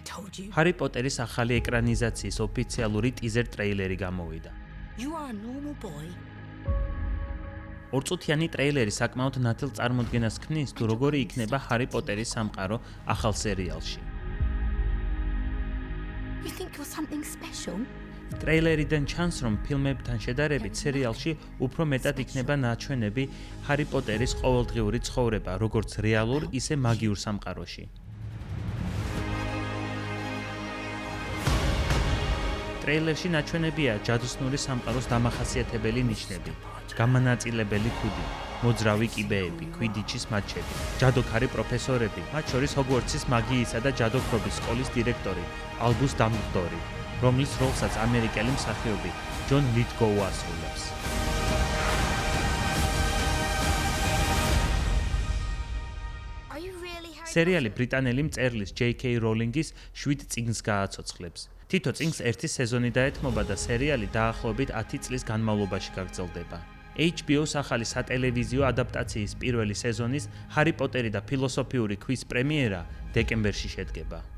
told you. ჰარი პოტერის ახალი ეკრანიზაციის ოფიციალური ტიზერ ტრეილერი გამოვიდა. You are a normal boy. ორწუთიანი ტრეილერი საკმაოდ ნათელ წარმოდგენას ქმნის, თუ როგორი იქნება ჰარი პოტერის სამყარო ახალ სერიალში. You think you're something special? ტრეილერიდან ჩანს, რომ ფილმებთან შედარებით სერიალში უფრო მეტად იქნება ნაჩვენები ჰარი პოტერის ყოველდღიური ცხოვრება, როგორც რეალურ, ისე მაგიურ სამყაროში. ტრეილერში ნაჩვენებია ჯადოსნური სამყაროს დამახასიათებელი ნიშნები, გამანაწილებელი ქუდი, მოძრავი კიბეები, ქვიდიჩის მატჩები, ჯადოქარი პროფესორები, მათ შორის ჰოგვორტსის მაგიისა და ჯადოქრობის სკოლის დირექტორი, ალბუს დამბლდორი, რომლის როლსაც ამერიკელი მსახიობი ჯონ ლითგოუ ასრულებს. სერიალი ბრიტანელი მწერლის J.K. როლინგის 7 წიგნს გააცოცხლებს. თითო წიგნს ერთი სეზონი დაეთმობა და სერიალი დაახლოებით 10 წლის განმავლობაში გაგრძელდება. HBO-ს ახალი სატელევიზიო ადაპტაციის პირველი სეზონის ჰარი პოტერი და ფილოსოფიური ქვის პრემიერა დეკემბერში შედგება.